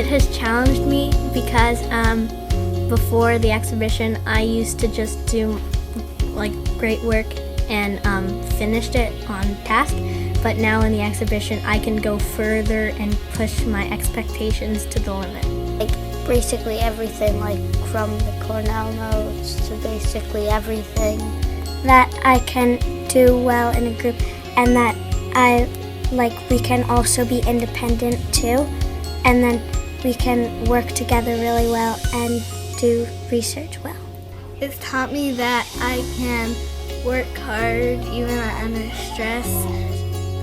it has challenged me because before the exhibition I used to just do like great work and finished it on task, but now in the exhibition I can go further and push my expectations to the limit. Like basically everything, like from the Cornell notes to basically everything. That I can do well in a group, and that we can also be independent too, and then we can work together really well and do research well. It's taught me that I can work hard even under stress.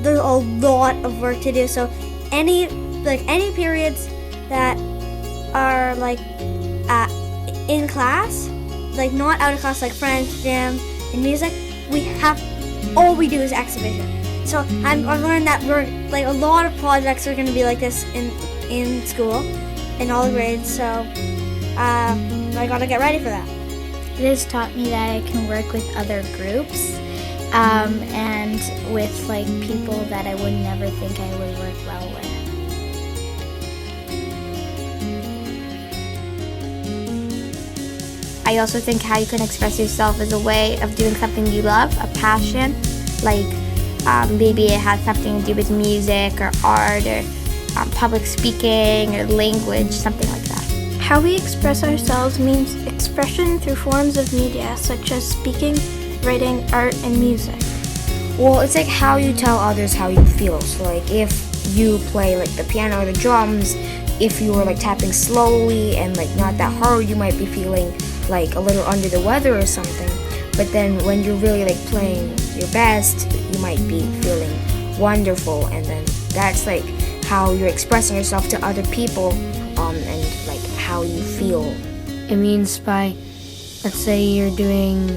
There's a lot of work to do, so any periods that are like in class, like not out of class, like French, gym, and music, all we do is exhibition. So I've learned that we're like a lot of projects are going to be like this in school, in all the grades. So I gotta get ready for that. It has taught me that I can work with other groups and with like people that I would never think I would work well with. I also think how you can express yourself is a way of doing something you love, a passion, like maybe it has something to do with music or art or public speaking or language, something like that. How we express ourselves means expression through forms of media such as speaking, writing, art, and music. Well, it's like how you tell others how you feel. So like if you play like the piano or the drums, if you were like tapping slowly and like not that hard, you might be feeling like a little under the weather or something. But then when you're really like playing your best, you might be feeling wonderful, and then that's like how you're expressing yourself to other people and like how you feel. It means by, let's say you're doing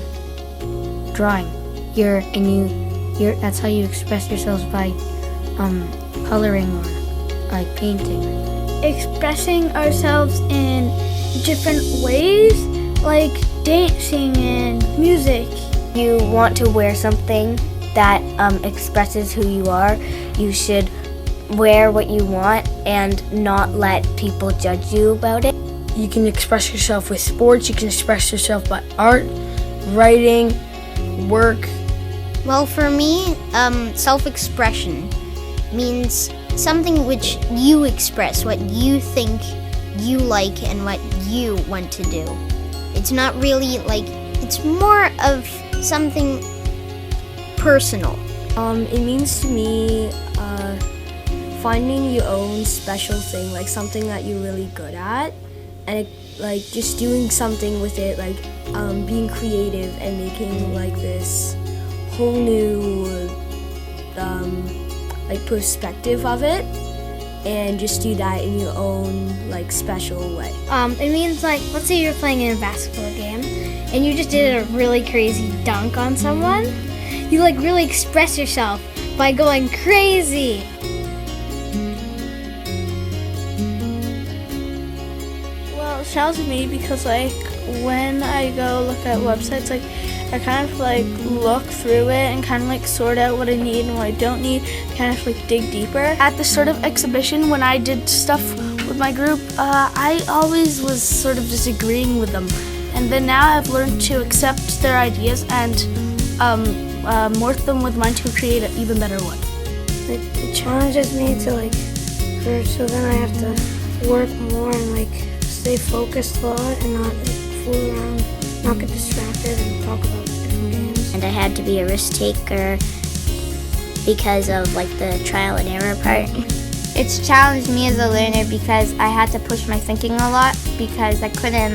drawing, that's how you express yourselves by coloring or like painting. Expressing ourselves in different ways, like dancing and music. You want to wear something that expresses who you are, you should wear what you want and not let people judge you about it. You can express yourself with sports, you can express yourself by art, writing, work. Well, for me, self-expression means something which you express, what you think you like and what you want to do. It's not really like, it's more of something personal. It means to me finding your own special thing, like something that you're really good at, and like just doing something with it, like being creative and making like this whole new like perspective of it, and just do that in your own like special way. It means like, let's say you're playing in a basketball game and you just did a really crazy dunk on someone. You like really express yourself by going crazy. Well, it challenged me because like when I go look at websites, like I kind of like look through it and kind of like sort out what I need and what I don't need, kind of like dig deeper. At the sort of exhibition when I did stuff with my group, I always was sort of disagreeing with them. And then now I've learned to accept their ideas and morph them with mine to create an even better one. It challenges me to like, so then I have to work more and like stay focused a lot and not like, fool around, not get distracted and talk about different games. And I had to be a risk taker because of like the trial and error part. It's challenged me as a learner because I had to push my thinking a lot because I couldn't,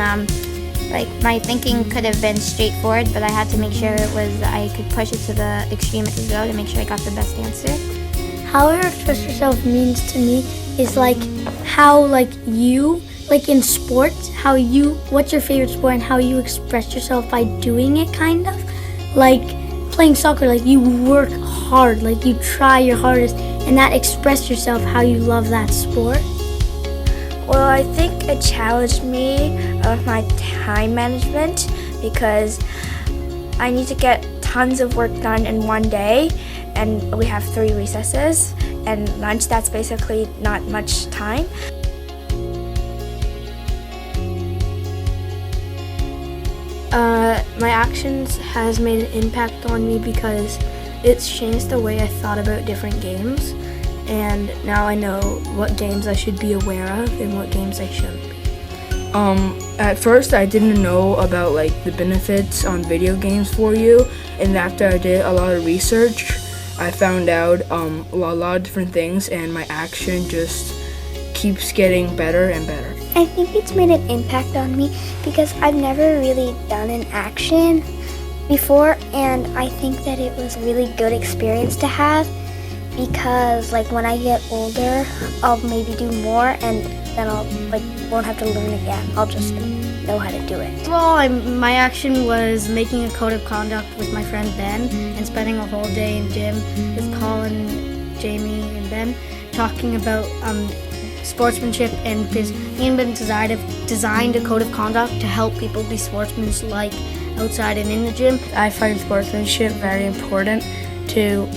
like my thinking could have been straightforward, but I had to make sure I could push it to the extreme it could go to make sure I got the best answer. How you express yourself means to me is like how like you, like in sports, what's your favorite sport and how you express yourself by doing it, kind of. Like playing soccer, like you work hard, like you try your hardest, and that express yourself how you love that sport. Well, I think it challenged me with my time management because I need to get tons of work done in one day, and we have 3 recesses and lunch. That's basically not much time. My actions has made an impact on me because it's changed the way I thought about different games, and now I know what games I should be aware of and what games I shouldn't be. At first I didn't know about like the benefits on video games for you, and after I did a lot of research, I found out a lot of different things, and my action just keeps getting better and better. I think it's made an impact on me because I've never really done an action before, and I think that it was a really good experience to have because like when I get older, I'll maybe do more and then I'll won't have to learn again. I'll just know how to do it. Well, my action was making a code of conduct with my friend Ben and spending a whole day in gym with Colin, Jamie, and Ben talking about sportsmanship, and because me and Ben designed a code of conduct to help people be sportsmanlike outside and in the gym. I find sportsmanship very important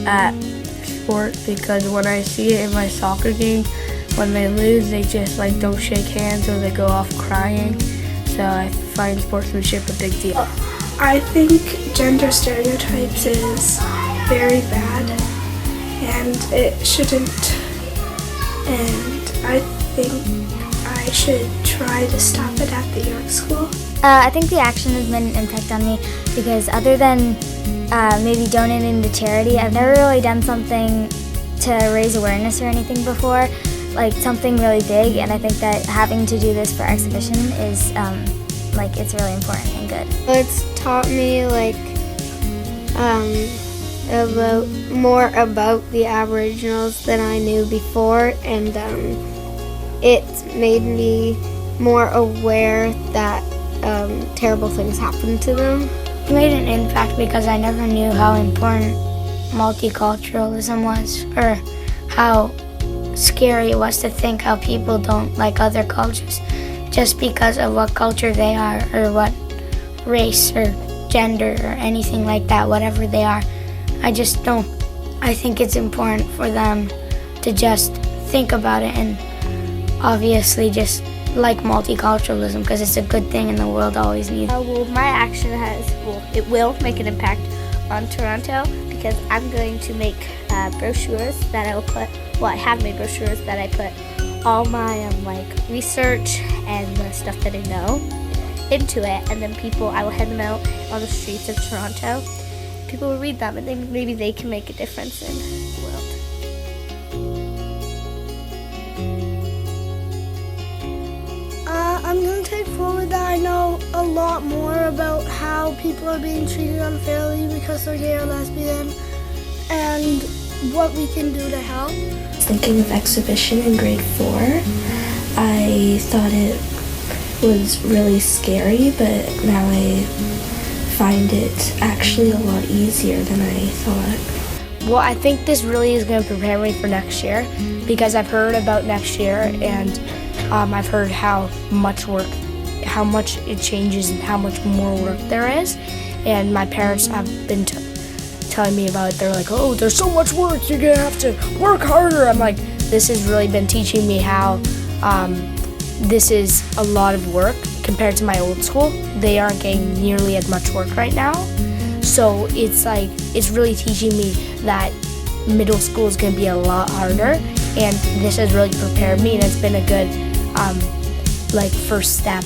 at sport because when I see it in my soccer game, when they lose, they just don't shake hands or they go off crying. So I find sportsmanship a big deal. I think gender stereotypes is very bad and it shouldn't, and I think I should try to stop it at the York School. I think the action has made an impact on me because other than maybe donating to charity, I've never really done something to raise awareness or anything before, like something really big, and I think that having to do this for exhibition is it's really important and good. It's taught me about the Aboriginals than I knew before, and it's made me more aware that terrible things happen to them. It made an impact because I never knew how important multiculturalism was, or how scary it was to think how people don't like other cultures just because of what culture they are, or what race or gender or anything like that, whatever they are. I think it's important for them to just think about it and obviously just like multiculturalism because it's a good thing and the world always needs it. Well, my action it will make an impact on Toronto because I'm going to make brochures that I will I have made brochures that I put all my research and the stuff that I know into it, and then I will hand them out on the streets of Toronto. People will read them and then maybe they can make a difference in the world. I'm going to take forward that I know a lot more about how people are being treated unfairly because they're gay or lesbian, and what we can do to help. Thinking of exhibition in grade 4, I thought it was really scary, but now I find it actually a lot easier than I thought. Well, I think this really is going to prepare me for next year because I've heard about next year, and I've heard how much it changes and how much more work there is, and my parents have been telling me about it. They're like, oh, there's so much work, you're gonna have to work harder. I'm like, this has really been teaching me how this is a lot of work compared to my old school. They aren't getting nearly as much work right now, so it's really teaching me that middle school is gonna be a lot harder, and this has really prepared me, and it's been a good first step